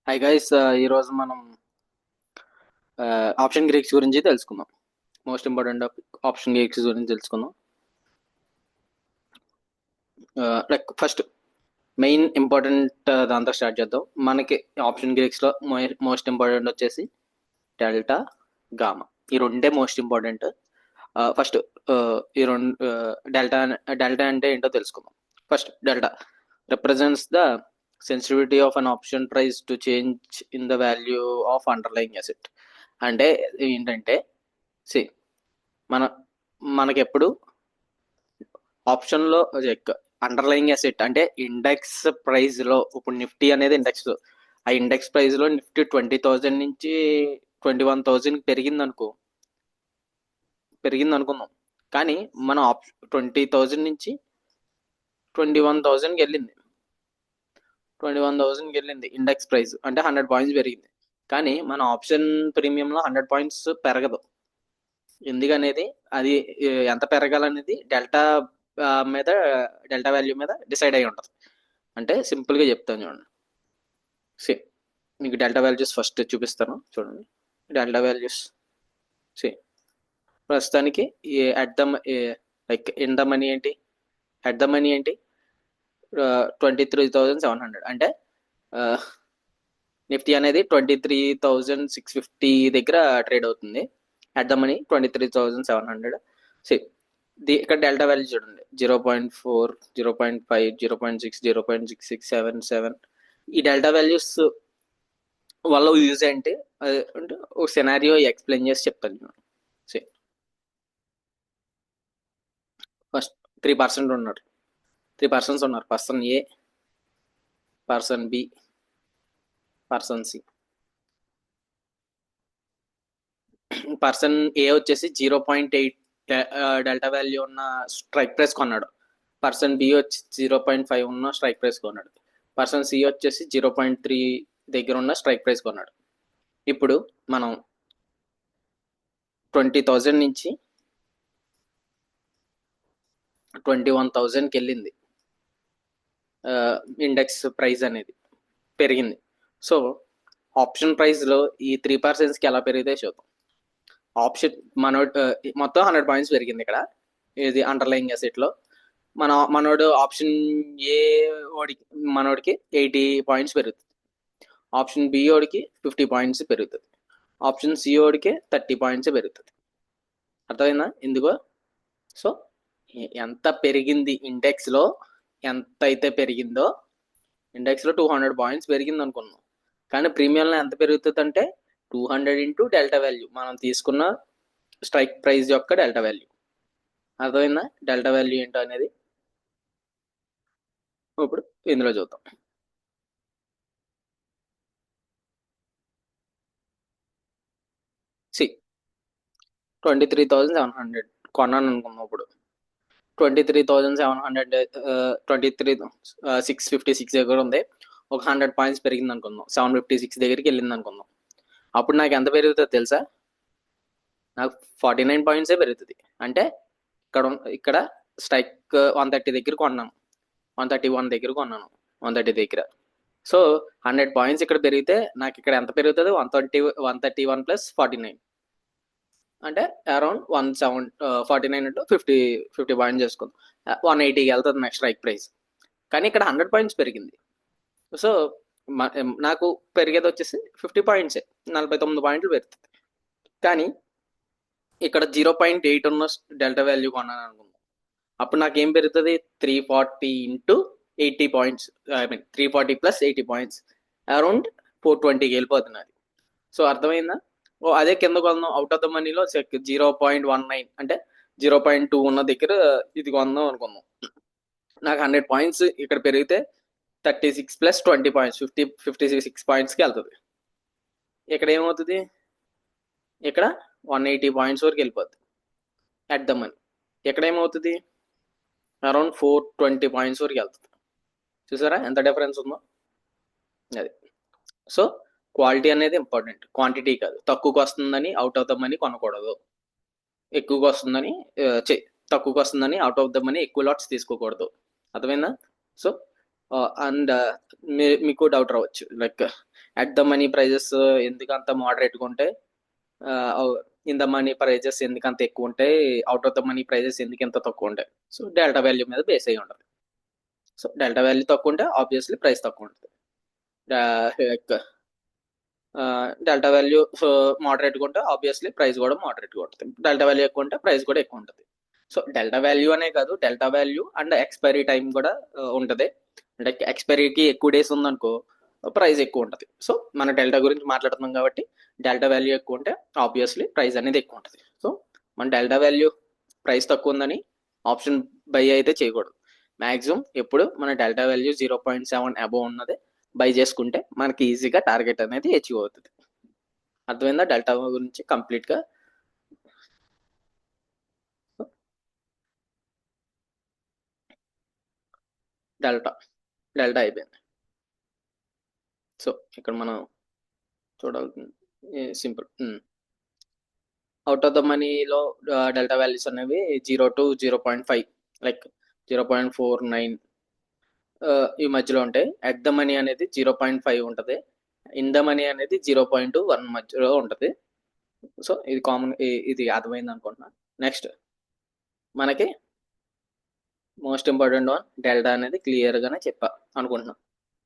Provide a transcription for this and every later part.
Hi guys, ఈరోజు మనం option Greeks గురించి తెలుసుకుందాం. మోస్ట్ ఇంపార్టెంట్ ఆప్షన్ గ్రీక్స్ గురించి తెలుసుకుందాం. లైక్ ఫస్ట్ మెయిన్ ఇంపార్టెంట్ దాంతో స్టార్ట్ చేద్దాం. మనకి ఆప్షన్ గ్రీక్స్లో మోస్ట్ ఇంపార్టెంట్ వచ్చేసి డెల్టా, గామా. ఈ రెండే మోస్ట్ ఇంపార్టెంట్. ఫస్ట్ ఈ రెండు డెల్టా డెల్టా అంటే ఏంటో తెలుసుకుందాం. First delta represents the sensitivity of an option price to change in the value of underlying asset. అంటే ఏంటంటే సి మన మనకెప్పుడు ఆప్షన్లో అండర్లయింగ్ అసెట్ అంటే ఇండెక్స్ ప్రైస్లో, ఇప్పుడు నిఫ్టీ అనేది ఇండెక్స్, ఆ ఇండెక్స్ ప్రైస్లో నిఫ్టీ 20,000 నుంచి 21,000 పెరిగింది అనుకుందాం. కానీ మన 20,000 నుంచి 21,000కి వెళ్ళింది. 21,000కి వెళ్ళింది ఇండెక్స్ ప్రైస్, అంటే 100 పాయింట్స్ పెరిగింది. కానీ మన ఆప్షన్ ప్రీమియంలో 100 పాయింట్స్ పెరగదు. ఎందుకనేది అది ఎంత పెరగాలనేది మీద డెల్టా వాల్యూ మీద డిసైడ్ అయి ఉంటుంది. అంటే సింపుల్గా చెప్తాను చూడండి. సి మీకు డెల్టా వాల్యూస్ ఫస్ట్ చూపిస్తాను చూడండి. డెల్టా వాల్యూస్ సి ప్రస్తుతానికి at the like in the money ఏంటి, అట్ ద మనీ ఏంటి 23,700. అంటే నిఫ్టీ అనేది 23,650 దగ్గర ట్రేడ్ అవుతుంది. At the money 23,700. సి ఇక్కడ డెల్టా వాల్యూ చూడండి, 0.4, 0.5, 0.6, 0.6677. ఈ డెల్టా వాల్యూస్ వల్ల యూజ్ ఏంటి అంటే ఒక సినారియో ఎక్స్ప్లెయిన్ చేసి చెప్తాను. ఫస్ట్ 3% ఉన్నారు, 3 పర్సన్స్ ఉన్నారు. Person A, person B, person C. Person A వచ్చేసి 0.8 డెల్టా వాల్యూ ఉన్న స్ట్రైక్ ప్రైస్ కొన్నాడు. పర్సన్ బి వచ్చి 0.5 ఉన్న స్ట్రైక్ ప్రైస్ కొన్నాడు. పర్సన్ సి వచ్చేసి 0.3 దగ్గర ఉన్న స్ట్రైక్ ప్రైస్ కొన్నాడు. ఇప్పుడు మనం 20,000 నుంచి 21,000కి వెళ్ళింది ఇండెక్స్ ప్రైస్ అనేది పెరిగింది. సో ఆప్షన్ ప్రైస్లో ఈ 3%కి ఎలా పెరిగితే చూద్దాం. ఆప్షన్ మొత్తం 100 పాయింట్స్ పెరిగింది ఇక్కడ, ఇది అండర్లయింగ్ అసెట్లో. మనోడు ఆప్షన్ ఏ ఓడికి మనోడికి 80 పాయింట్స్ పెరుగుతుంది. ఆప్షన్ బి ఓడికి 50 పాయింట్స్ పెరుగుతుంది. ఆప్షన్ సి ఓడికి 30 పాయింట్స్ పెరుగుతుంది. అర్థమైందా ఎందుకో? సో ఎంత పెరిగింది ఇండెక్స్లో, ఎంత అయితే పెరిగిందో, ఇండెక్స్లో 200 పాయింట్స్ పెరిగింది అనుకున్నాం. కానీ ప్రీమియంలో ఎంత పెరుగుతుంది అంటే 200 ఇంటూ డెల్టా వాల్యూ, మనం తీసుకున్న స్ట్రైక్ ప్రైస్ యొక్క డెల్టా వాల్యూ. అర్థమైందా డెల్టా వాల్యూ ఏంటో అనేది? ఇప్పుడు ఇందులో చూద్దాం. సి 23,700 కొన్నాను అనుకున్నాం. ఇప్పుడు 23,700 23,656 దగ్గర ఉంది. ఒక 100 పాయింట్స్ పెరిగింది అనుకుందాం, 756 దగ్గరికి వెళ్ళింది అనుకుందాం. అప్పుడు నాకు ఎంత పెరుగుతుందో తెలుసా? నాకు 49 పాయింట్సే పెరుగుతుంది. అంటే ఇక్కడ స్ట్రైక్ 130 దగ్గర కొన్నాను, 131 దగ్గర కొన్నాను, 130 దగ్గర. సో 100 పాయింట్స్ ఇక్కడ పెరిగితే నాకు ఇక్కడ ఎంత పెరుగుతుంది? 131 ప్లస్ 49, అంటే అరౌండ్ 49 ఇంటూ 50 పాయింట్స్ చేసుకుందాం, 180కి వెళ్తుంది నెక్స్ట్ స్ట్రైక్ ప్రైస్. కానీ ఇక్కడ 100 పాయింట్స్ పెరిగింది. సో నాకు పెరిగేది వచ్చేసి 50 పాయింట్సే, 49 పాయింట్లు పెరుగుతుంది. కానీ ఇక్కడ 0.8 ఉన్న డెల్టా వాల్యూ కొన్నాను అనుకుందాం. అప్పుడు నాకు ఏం పెరుగుతుంది? 340 into 80 points, I mean 340 plus 80 points, around 420కి వెళ్ళిపోతుంది అది. సో అర్థమైందా? అదే కింద కొందాం, అవుట్ ఆఫ్ ద మనీలో 0.19 అంటే 0.2 ఉన్న దగ్గర ఇది కొందాం అనుకుందాం. నాకు 100 పాయింట్స్ ఇక్కడ పెరిగితే 36 ప్లస్ 20 పాయింట్స్, 56 పాయింట్స్కి వెళ్తుంది. ఇక్కడ ఏమవుతుంది? ఇక్కడ 180 పాయింట్స్ వరకు వెళ్ళిపోద్ది అట్ ద మనీ. ఇక్కడ ఏమవుతుంది? అరౌండ్ 420 పాయింట్స్ వరకు వెళ్తుంది. చూసారా ఎంత డిఫరెన్స్ ఉందో? అది. సో క్వాలిటీ అనేది ఇంపార్టెంట్, క్వాంటిటీ కాదు. తక్కువకి వస్తుందని అవుట్ ఆఫ్ ద మనీ కొనకూడదు, ఎక్కువగా వస్తుందని తక్కువకి వస్తుందని అవుట్ ఆఫ్ ద మనీ ఎక్కువ లాట్స్ తీసుకోకూడదు. అర్థమైందా? సో అండ్ మీకు డౌట్ రావచ్చు, like at the money prices ఎందుకు అంత మోడరేట్గా ఉంటే, ఇన్ ద మనీ ప్రైజెస్ ఎందుకు అంత ఎక్కువ ఉంటాయి, out of the money prices ఎందుకు ఎంత తక్కువ ఉంటాయి. సో డెల్టా వాల్యూ మీద బేస్ అయ్యి ఉంటుంది. సో డెల్టా వాల్యూ తక్కువ ఉంటే ఆబ్వియస్లీ ప్రైస్ తక్కువ ఉంటుంది. డెల్టా వాల్యూ మోడరేట్గా ఉంటే ఆబ్వియస్లీ ప్రైస్ కూడా మోడరేట్గా ఉంటుంది. డెల్టా వాల్యూ ఎక్కువ ఉంటే ప్రైస్ కూడా ఎక్కువ ఉంటుంది. సో డెల్టా వాల్యూ అనే కాదు, delta value and expiry time కూడా ఉంటుంది. అంటే ఎక్స్పైరీకి ఎక్కువ డేస్ ఉందనుకో ప్రైస్ ఎక్కువ ఉంటుంది. సో మన డెల్టా గురించి మాట్లాడుతున్నాం కాబట్టి డెల్టా వాల్యూ ఎక్కువ ఉంటే ఆబ్వియస్లీ ప్రైస్ అనేది ఎక్కువ ఉంటుంది. సో మన డెల్టా వాల్యూ ప్రైస్ తక్కువ ఉందని ఆప్షన్ బై అయితే చేయకూడదు. మ్యాక్సిమం ఎప్పుడు మన డెల్టా వాల్యూ 0.7 అబోవ్ ఉన్నది బై చేసుకుంటే మనకి ఈజీగా టార్గెట్ అనేది అచీవ్ అవుతుంది. అర్థమైందా డెల్టా గురించి కంప్లీట్గా? డెల్టా డెల్టా అయిపోయింది. సో ఇక్కడ మనం చూడాలి సింపుల్. అవుట్ ఆఫ్ ద మనీలో డెల్టా వాల్యూస్ అనేవి 0 to 0.5, లైక్ 0.49 ఈ మధ్యలో ఉంటాయి. అట్ ద మనీ అనేది 0.5 ఉంటుంది. ఇన్ ద మనీ అనేది 0.1 మధ్యలో ఉంటుంది. సో ఇది కామన్, ఇది అర్థమైంది అనుకుంటున్నాను. నెక్స్ట్ మనకి మోస్ట్ ఇంపార్టెంట్ వన్ డెల్టా అనేది క్లియర్గానే చెప్పా అనుకుంటున్నాను,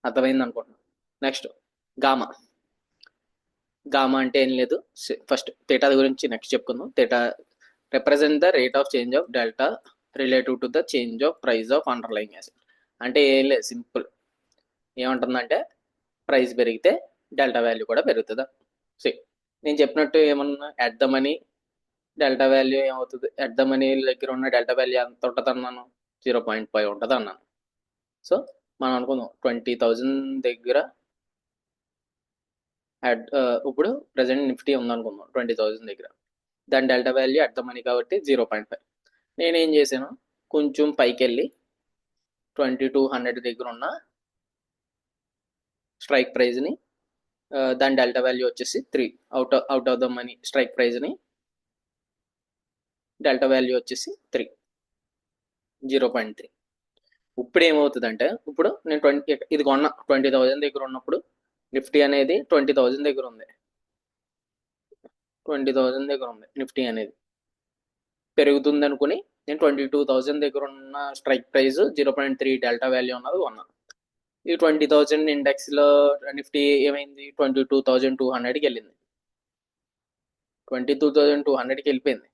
అర్థమైంది అనుకుంటున్నాను. Next gamma. గామా అంటే ఏం లేదు, ఫస్ట్ థీటా గురించి నెక్స్ట్ చెప్పుకుందాం. Theta represent the rate of change of delta relative to the change of price of underlying asset. అంటే ఏం లేదు, సింపుల్. ఏమంటుందంటే ప్రైస్ పెరిగితే డెల్టా వాల్యూ కూడా పెరుగుతుందా. సి నేను చెప్పినట్టు ఏమన్నా at the money delta value ఏమవుతుంది, అట్ ద మనీ దగ్గర ఉన్న డెల్టా వాల్యూ ఎంత ఉంటుంది అన్నాను, 0.5 ఉంటుంది అన్నాను. సో మనం అనుకుందాం 20,000 దగ్గర ఇప్పుడు ప్రజెంట్ నిఫ్టీ ఉందనుకుందాం 20,000 దగ్గర. దాని delta value at the money కాబట్టి 0.5. నేనేం చేశాను, కొంచెం పైకి వెళ్ళి 2200 దగ్గర ఉన్న స్ట్రైక్ ప్రైజ్ని, దాని డెల్టా వాల్యూ వచ్చేసి 3, out of the money strike ప్రైజ్ని డెల్టా వాల్యూ వచ్చేసి 3, 0.3. ఇప్పుడు ఏమవుతుందంటే, ఇప్పుడు నేను ఇది కొన్న 20,000 దగ్గర ఉన్నప్పుడు నిఫ్టీ అనేది 20,000 దగ్గర ఉంది. 20,000 దగ్గర ఉంది నిఫ్టీ అనేది. పెరుగుతుంది అనుకుని నేను 22,000 దగ్గర ఉన్న స్ట్రైక్ ప్రైస్ 0.3 డెల్టా వాల్యూ ఉన్నది కొన్నా. ఈ 20,000 ఇండెక్స్లో నిఫ్టీ ఏమైంది, 22,200కి వెళ్ళింది. 22,200కి వెళ్ళిపోయింది.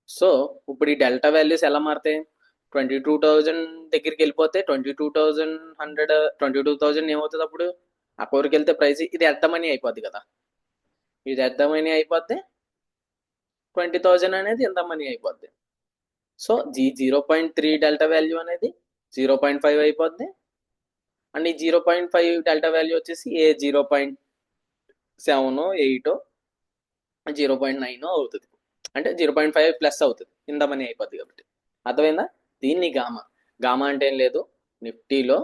సో ఇప్పుడు ఈ డెల్టా వాల్యూస్ ఎలా మారుతాయి, 22,000 దగ్గరికి వెళ్ళిపోతే 22,000 ఏమవుతుంది అప్పుడు, ఆ కోరికి వెళ్తే ప్రైస్ ఇది అర్థమని అయిపోద్ది కదా. ఇది అర్థమని అయిపోద్ది, 20,000 అనేది ఎంత మనీ అయిపోద్ది. సో 0.3 డెల్టా వాల్యూ అనేది 0.5 అయిపోద్ది. అండ్ ఈ 0.5 డెల్టా వాల్యూ వచ్చేసి 0.7 8 0.9 అవుతుంది. అంటే 0.5 ప్లస్ అవుతుంది, ఇంత మనీ అయిపోద్ది కాబట్టి. అర్థమైందా? దీన్ని గామా. గామా అంటే ఏం లేదు, నిఫ్టీలో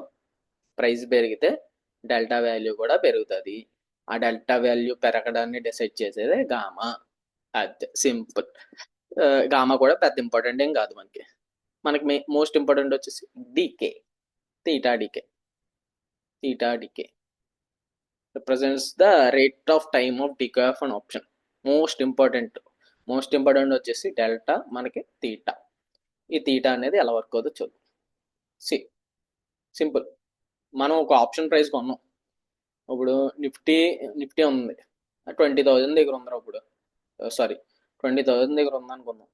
ప్రైస్ పెరిగితే డెల్టా వాల్యూ కూడా పెరుగుతుంది. ఆ డెల్టా వాల్యూ పెరగడాన్ని డిసైడ్ చేసేదే గామా. అదే సింపుల్. గామా కూడా పెద్ద ఇంపార్టెంట్ ఏం కాదు మనకి. మోస్ట్ ఇంపార్టెంట్ వచ్చేసి decay, theta decay. Theta decay represents the rate of time of decay of an option. Most important వచ్చేసి డెల్టా, మనకి థీటా. ఈ థీటా అనేది ఎలా వర్క్ అవుతుందో చూద్దాం. సింపుల్. మనం ఒక ఆప్షన్ ప్రైస్ కొన్నాం. ఇప్పుడు నిఫ్టీ ఉంది 20,000 దగ్గర ఉందిరా. ఇప్పుడు 20,000 దగ్గర ఉందనుకుందాం.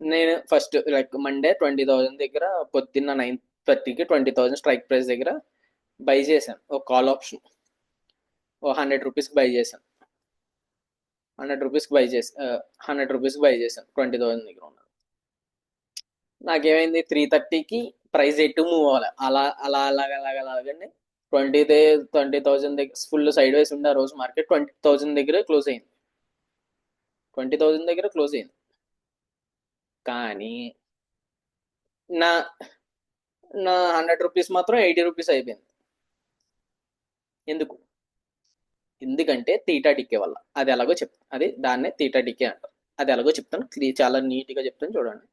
నేను ఫస్ట్ లైక్ మండే 20,000 దగ్గర పొద్దున్న 9:30కి 20,000 స్ట్రైక్ ప్రైస్ దగ్గర బై చేశాను. ఒక కాల్ ఆప్షన్ ఓ 100 రూపీస్కి బై చేశాను. 100 రూపీస్కి బై చేశాను 20,000 దగ్గర ఉన్నాను. నాకేమైంది, 3:30కి ప్రైస్ ఎటు మూవ్ అవ్వాలి, అలాగండి 20,000 దగ్గర ఫుల్ సైడ్ వైస్ ఉండే ఆ రోజు మార్కెట్ 20,000 దగ్గర క్లోజ్ అయింది. 20,000 దగ్గర క్లోజ్ అయింది. కానీ నా నా 100 రూపీస్ మాత్రం 80 రూపీస్ అయిపోయింది. ఎందుకంటే థీటా డికే వల్ల. అది ఎలాగో దాన్నే థీటా డికే అంటారు. అది ఎలాగో చెప్తాను, చాలా నీట్గా చెప్తాను చూడండి.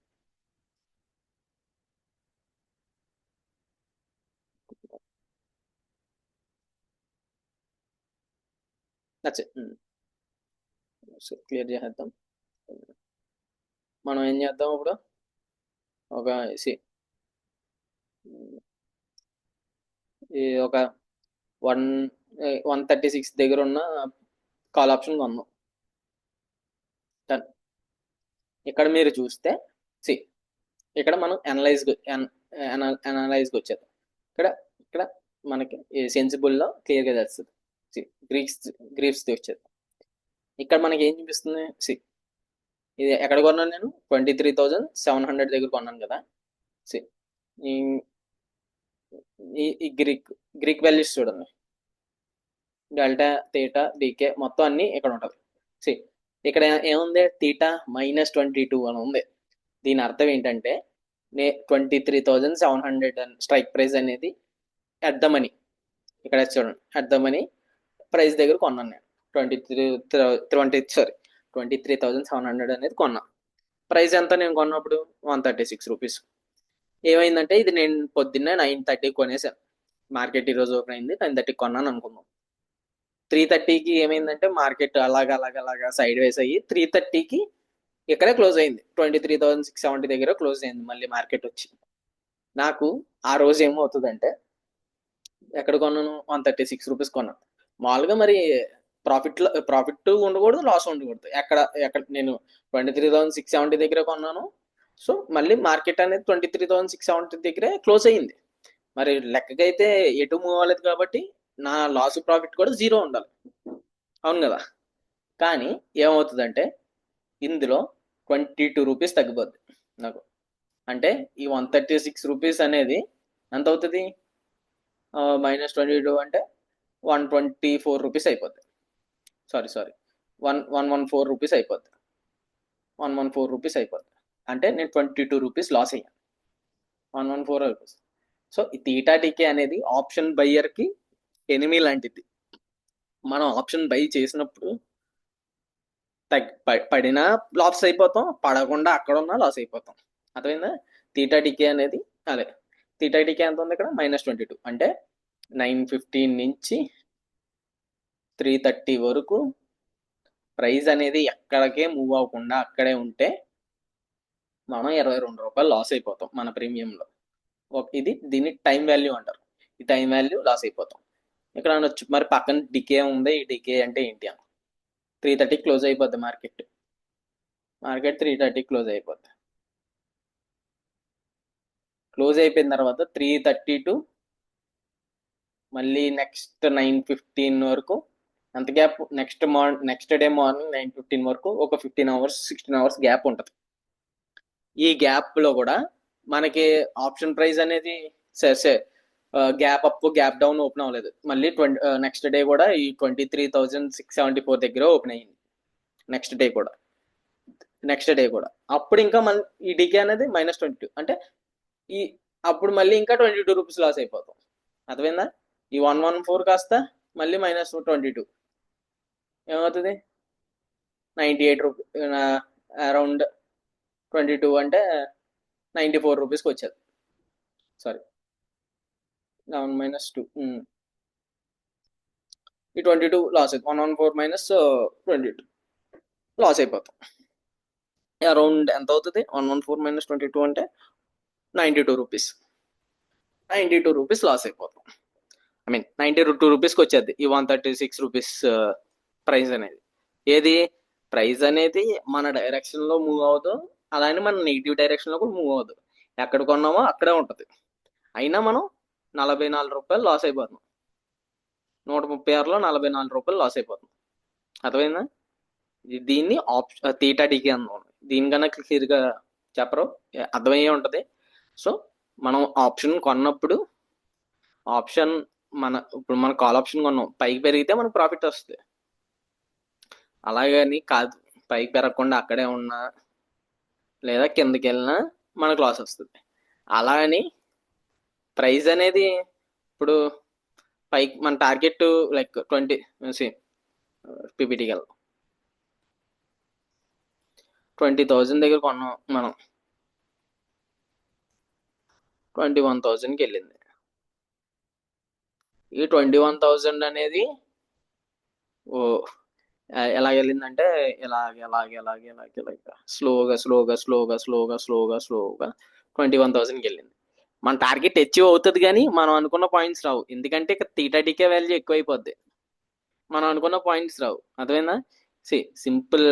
That's it. క్లియర్ చేసేద్దాం. మనం ఏం చేద్దాం ఇప్పుడు ఒక ఈ ఒక 136 దగ్గర ఉన్న కాల్ ఆప్షన్ కొందాం. ఇక్కడ మీరు చూస్తే సి ఇక్కడ మనం అనలైజ్కి వచ్చేది. ఇక్కడ ఇక్కడ మనకి సెన్సిబుల్లో క్లియర్గా తెలుస్తుంది. సి గ్రీఫ్స్ది వచ్చేది. ఇక్కడ మనకి ఏం చూపిస్తుంది? సి ఇది ఎక్కడ కొన్నాను నేను? 23,700 దగ్గర కొన్నాను కదా. సి ఈ గ్రీక్ వాల్యూస్ చూడండి. డెల్టా, తీటా, డీకే మొత్తం అన్ని ఇక్కడ ఉంటుంది. సి ఇక్కడ ఏముంది? తీటా -22 అని ఉంది. దీని అర్థం ఏంటంటే 23,700 స్ట్రైక్ ప్రైస్ అనేది అట్ ద మనీ. ఇక్కడ చూడండి, అట్ ద మనీ ప్రైస్ దగ్గర కొన్నాను నేను. 23,700 అనేది కొన్నా. ప్రైస్ ఎంత నేను కొన్నప్పుడు? 136 రూపీస్. ఏమైందంటే ఇది నేను పొద్దున్నే 9:30 కొనేసాను. మార్కెట్ ఈరోజు ఓపెన్ అయింది, 9:30 కొన్నాను అనుకుందాం. 3:30కి ఏమైందంటే మార్కెట్ అలాగా సైడ్ వేస్ అయ్యి 3:30కి ఇక్కడే క్లోజ్ అయింది. 23,670 దగ్గర క్లోజ్ అయింది మళ్ళీ మార్కెట్ వచ్చి. నాకు ఆ రోజు ఏమవుతుందంటే ఎక్కడ కొన్నాను? 136 రూపీస్ కొన్నాను. మామూలుగా మరి ప్రాఫిట్ ఉండకూడదు, లాస్ ఉండకూడదు. ఎక్కడ నేను 23,670 దగ్గర కొన్నాను. సో మళ్ళీ మార్కెట్ అనేది 23,670 దగ్గరే క్లోజ్ అయ్యింది. మరి లెక్కకైతే ఎటు మూవ్ అవ్వలేదు కాబట్టి నా లాస్ ప్రాఫిట్ కూడా 0 ఉండాలి, అవును కదా. కానీ ఏమవుతుందంటే ఇందులో 22 రూపీస్ తగ్గిపోద్ది నాకు. అంటే ఈ 136 రూపీస్ అనేది ఎంత అవుతుంది? -22 అంటే 124 రూపీస్ అయిపోద్ది. సారీ 114 రూపీస్ అయిపోద్ది. 114 రూపీస్ అయిపోద్ది. అంటే నేను 22 రూపీస్ లాస్ అయ్యాను. 114 రూపీస్. సో ఈ తీటా టీకే అనేది ఆప్షన్ బయ్యర్కి ఎనిమీ లాంటిది. మనం ఆప్షన్ బై చేసినప్పుడు పడినా లాస్ అయిపోతాం, పడకుండా అక్కడ ఉన్నా లాస్ అయిపోతాం. అర్థమైందా? తీటా టీకే అనేది అదే. తీటా టీకే ఎంత ఉంది ఇక్కడ? -22. అంటే 9:15 నుంచి 3:30 వరకు ప్రైస్ అనేది ఎక్కడికే మూవ్ అవ్వకుండా అక్కడే ఉంటే మనం 22 రూపాయలు లాస్ అయిపోతాం మన ప్రీమియంలో. ఇది దీన్ని టైం వాల్యూ అంటారు. ఈ టైం వాల్యూ లాస్ అయిపోతాం. ఇక్కడ అనొచ్చు మరి పక్కన డికే ఉంది, ఈ డికే అంటే ఏంటి అని. 3:30 క్లోజ్ అయిపోద్ది మార్కెట్ 3:30 క్లోజ్ అయిపోద్ది. క్లోజ్ అయిపోయిన తర్వాత 3:30 టు మళ్ళీ నెక్స్ట్ 9:15 వరకు అంత గ్యాప్. నెక్స్ట్ డే మార్నింగ్ 9:15 వరకు ఒక 15 అవర్స్ 16 అవర్స్ గ్యాప్ ఉంటుంది. ఈ గ్యాప్ లో కూడా మనకి ఆప్షన్ ప్రైస్ అనేది gap up gap down open అవ్వలేదు. మళ్ళీ నెక్స్ట్ డే కూడా ఈ 23,674 దగ్గర ఓపెన్ అయ్యింది. నెక్స్ట్ డే కూడా అప్పుడు ఇంకా ఈ డికే అనేది -22. అంటే ఈ అప్పుడు మళ్ళీ ఇంకా 22 రూపీస్ లాస్ అయిపోతాం. అర్థమైందా? ఈ 114 కాస్త మళ్ళీ -22 ఏమవుతుంది? 98 రూపీస్. అరౌండ్ 22 అంటే 94 రూపీస్కి వచ్చేది. సారీ 11 - 2 ఈ 22 లాస్ అవుతుంది. 114 - 22 లాస్ అయిపోతాం. అరౌండ్ ఎంత అవుతుంది? 114 - 22 అంటే 92 రూపీస్. 92 రూపీస్ లాస్ అయిపోతాం. 92 రూపీస్కి వచ్చేది ఈ 136 రూపీస్ ప్రైస్ అనేది. ఏది ప్రైస్ అనేది మన డైరెక్షన్లో మూవ్ అవుతాం, అలానే మన నెగిటివ్ డైరెక్షన్లో కూడా మూవ్ అవుతుంది. ఎక్కడ కొన్నామో అక్కడే ఉంటుంది. అయినా మనం 44 రూపాయలు లాస్ అయిపోతున్నాం. 136లో 44 రూపాయలు లాస్ అయిపోతున్నాం. అర్థమైందా? దీన్ని తీటా టీకే అన్నాం. దీనికన్నా క్లియర్గా చెప్పరు, అర్థమయ్యే ఉంటుంది. సో మనం ఆప్షన్ కొన్నప్పుడు ఇప్పుడు మన కాల్ ఆప్షన్ కొన్నాం, పైకి పెరిగితే మనకు ప్రాఫిట్ వస్తుంది. అలాగని కాదు, పైకి పెరగకుండా అక్కడే ఉన్నా లేదా కిందకి వెళ్ళినా మనకు లాస్ వస్తుంది. అలా అని ప్రైస్ అనేది ఇప్పుడు పైకి మన టార్గెట్ లైక్ 20 పీపీటీకి వెళ్దాం. 20,000 దగ్గర కొన్నాం మనం, 21,000కి వెళ్ళింది. ఈ 21,000 అనేది ఓ ఎలాగెళ్ళిందంటే ఇలాగ స్లోగా 21,000కి వెళ్ళింది. మన టార్గెట్ అచీవ్ అవుతుంది కానీ మనం అనుకున్న పాయింట్స్ రావు, ఎందుకంటే ఇక్కడ థీటా డికే వాల్యూ ఎక్కువైపోద్ది, మనం అనుకున్న పాయింట్స్ రావు. అర్థమైందా? సింపుల్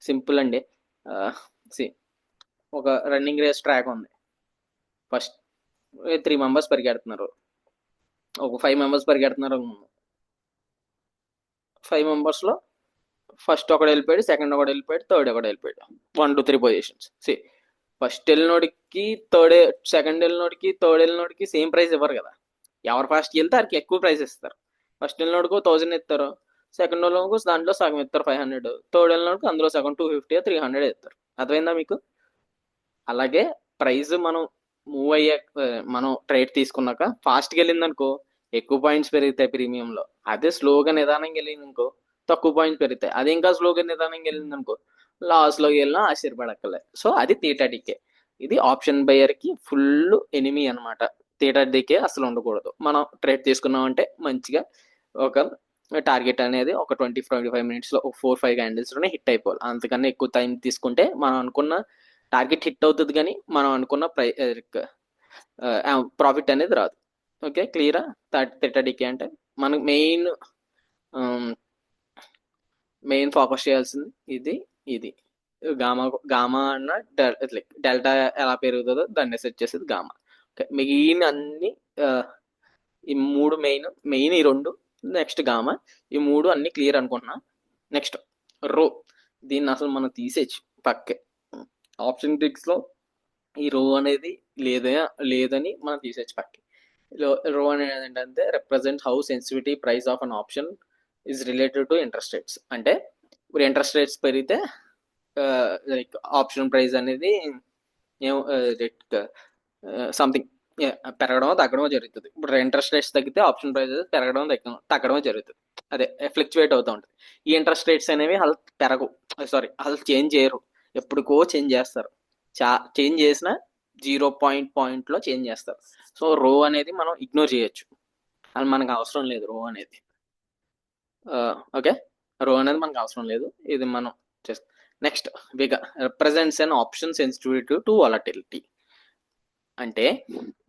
సింపుల్ అండి. సి ఒక రన్నింగ్ రేస్ ట్రాక్ ఉంది. ఫస్ట్ 3 మెంబర్స్ పరిగెడుతున్నారు, ఒక 5 మెంబర్స్ పరిగెడుతున్నారు. 5 మెంబర్స్లో ఫస్ట్ ఒకడు వెళ్ళిపోయాడు, సెకండ్ ఒకడు వెళ్ళిపోయాడు, థర్డ్ ఒకడు వెళ్ళిపోయాడు. 1 2 3 పొజిషన్స్. ఫస్ట్ వెళ్ళినోడికి థర్డ్, సెకండ్ వెళ్ళినోడికి థర్డ్ వెళ్ళినోడికి సేమ్ ప్రైస్ ఇవ్వరు కదా. ఎవరు ఫస్ట్ వెళ్తే వారికి ఎక్కువ ప్రైస్ ఇస్తారు. ఫస్ట్ వెళ్ళినోడికి 1000 ఇస్తారు, సెకండ్ వాళ్ళకు దాంట్లో సగం ఇస్తారు 500, థర్డ్ వెళ్ళినోడికి అందులో సగం 250 300 ఇస్తారు. అర్థమైందా మీకు? అలాగే ప్రైస్ మనం మూవ్ అయ్యే మనం ట్రేడ్ తీసుకున్నాక ఫాస్ట్గా వెళ్ళింది అనుకో ఎక్కువ పాయింట్స్ పెరుగుతాయి ప్రీమియంలో. అదే స్లోగా నిదానంగా వెళ్ళింది అనుకో తక్కువ పాయింట్స్ పెరుగుతాయి. అదే ఇంకా స్లోగా నిదానంగా వెళ్ళింది అనుకో లాస్లోకి వెళ్ళినా ఆశ్చర్యపడక్కర్లే. సో అది థీటా డికే. ఇది ఆప్షన్ బయర్ కి ఫుల్ ఎనిమీ అనమాట. థీటా డికే అసలు ఉండకూడదు. మనం ట్రేడ్ తీసుకున్నామంటే మంచిగా ఒక టార్గెట్ అనేది ఒక 20-25 మినిట్స్లో ఒక 4-5 క్యాండిల్స్లోనే హిట్ అయిపోవాలి. అంతకన్నా ఎక్కువ టైం తీసుకుంటే మనం అనుకున్న టార్గెట్ హిట్ అవుతుంది కానీ మనం అనుకున్న ప్రాఫిట్ అనేది రాదు. ఓకే, క్లియరా? థీటా డికే అంటే మనకు మెయిన్ ఫోకస్ చేయాల్సింది ఇది. ఇది గామా గామా అన్న డెల్టా ఎలా పెరుగుతుందో దాన్ని సెట్ చేసేది గామా. మెయిన్ అన్ని ఈ మూడు మెయిన్ ఈ రెండు, నెక్స్ట్ గామా, ఈ మూడు అన్ని క్లియర్ అనుకుంటున్నా. నెక్స్ట్ రో, దీన్ని అసలు మనం తీసేయచ్చు పక్కే. ఆప్షన్ ట్రిక్స్ లో ఈ రో అనేది లేదని మనం తీసేయచ్చు పక్కే. రో అనేది ఏంటంటే represent how sensitivity price of an option is related to interest rates. అంటే ఇప్పుడు ఇంట్రెస్ట్ రేట్స్ పెరిగితే లైక్ ఆప్షన్ ప్రైస్ అనేది సంథింగ్ పెరగడమో తగ్గడమో జరుగుతుంది. ఇప్పుడు ఇంట్రెస్ట్ రేట్స్ తగ్గితే ఆప్షన్ ప్రైజెస్ పెరగడం తగ్గడమో జరుగుతుంది. అదే ఫ్లక్చువేట్ అవుతూ ఉంటుంది. ఈ ఇంట్రెస్ట్ రేట్స్ అనేవి వాళ్ళు పెరగవు, వాళ్ళు చేంజ్ చేయరు, ఎప్పుడుకో చేంజ్ చేస్తారు. చేంజ్ చేసిన 0 పాయింట్లో చేంజ్ చేస్తారు. సో రో అనేది మనం ఇగ్నోర్ చేయొచ్చు, అది మనకు అవసరం లేదు. రో అనేది ఓకే, రో అనేది మనకు అవసరం లేదు, ఇది మనం చేస్తాం. Next vega represents an option sensitivity to volatility. అంటే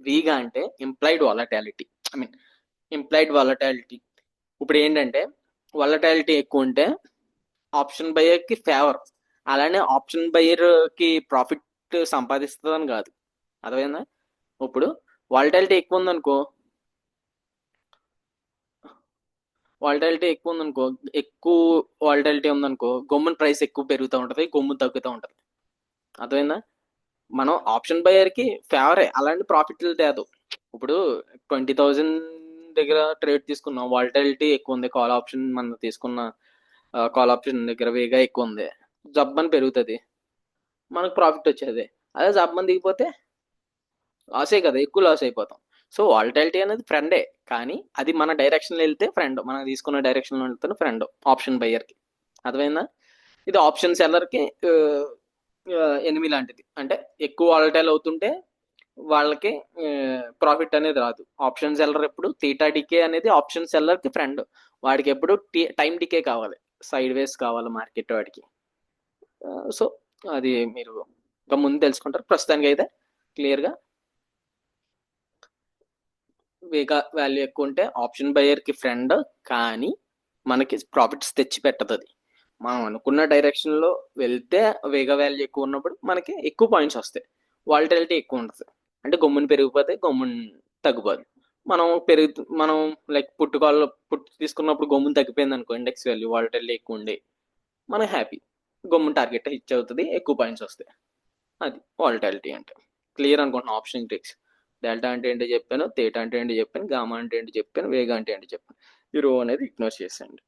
వీగా అంటే ఇంప్లైడ్ వాలటాలిటీ. ఇంప్లైడ్ వాలటాలిటీ ఇప్పుడు ఏంటంటే వాలటాలిటీ ఎక్కువ ఉంటే ఆప్షన్ బయర్ కి ఫేవర్, అలానే ఆప్షన్ బయర్ కి ప్రాఫిట్ సంపాదిస్తుందని కాదు. అర్థమైందా? ఇప్పుడు వాలటాలిటీ ఎక్కువ ఉందనుకో ఎక్కువ వాలటాలిటీ ఉందనుకో గమ్మున ప్రైస్ ఎక్కువ పెరుగుతూ ఉంటుంది, గమ్మున తగ్గుతూ ఉంటుంది. అర్థమైందా? మనం ఆప్షన్ బయర్ కి ఫేవరే, అలాంటి ప్రాఫిట్లు తేదు. ఇప్పుడు 20,000 దగ్గర ట్రేడ్ తీసుకున్నాం, వాలటాలిటీ ఎక్కువ ఉంది, కాల్ ఆప్షన్ మనం తీసుకున్న కాల్ ఆప్షన్ దగ్గర వేగా ఎక్కువ ఉంది, జబ్బని పెరుగుతుంది, మనకు ప్రాఫిట్ వచ్చేది. అదే జబ్బని దిగిపోతే లాసే కదా, ఎక్కువ లాస్ అయిపోతాం. సో వాలటాలిటీ అనేది ఫ్రెండే, కానీ అది మన డైరెక్షన్లో వెళ్తే ఫ్రెండ్, మనం తీసుకున్న డైరెక్షన్లో వెళ్తే ఫ్రెండ్ ఆప్షన్ బయర్కి. అర్థమైందా? ఇది ఆప్షన్ సెల్లర్కి ఎనిమి లాంటిది. అంటే ఎక్కువ వాలటైల్ అవుతుంటే వాళ్ళకి ప్రాఫిట్ అనేది రాదు. ఆప్షన్ సెల్లర్ ఎప్పుడు థీటా డికే అనేది ఆప్షన్ సెల్లర్ కి ఫ్రెండ్, వాడికి ఎప్పుడు టైం డికే కావాలి, సైడ్ వేస్ కావాలి మార్కెట్ వాడికి. సో అది మీరు ఇంకా ముందు తెలుసుకుంటారు. ప్రస్తుతానికి అయితే క్లియర్గా వేగా వాల్యూ ఎక్కువ ఉంటే ఆప్షన్ బయర్ కి ఫ్రెండ్, కానీ మనకి ప్రాఫిట్స్ తెచ్చి పెట్టదు. అది మనం అనుకున్న డైరెక్షన్ లో వెళ్తే వేగా వాల్యూ ఎక్కువ ఉన్నప్పుడు మనకి ఎక్కువ పాయింట్స్ వస్తాయి, వాలటిలిటీ ఎక్కువ ఉంటుంది. అంటే గమ్మున పెరిగిపోతే గమ్మున తగ్గిపోదు. మనం లైక్ పుట్టు తీసుకున్నప్పుడు గమ్మున తగ్గిపోయింది అనుకో ఇండెక్స్ వాల్యూ, వాలటిలిటీ ఎక్కువ ఉండి మనం హ్యాపీ, గమ్మున టార్గెట్ హిచ్ అవుతుంది, ఎక్కువ పాయింట్స్ వస్తాయి. అది వాలటిలిటీ అంటే. క్లియర్ అనుకుంటున్నాను ఆప్షన్ ట్రిక్స్. డెల్టా అంటే ఏంటి చెప్పాను, థీటా అంటే ఏంటి చెప్పాను, గామా అంటే ఏంటి చెప్పాను, వేగా అంటే ఏంటి చెప్పాను. ఈ రో అనేది ఇగ్నోర్ చేసేయండి.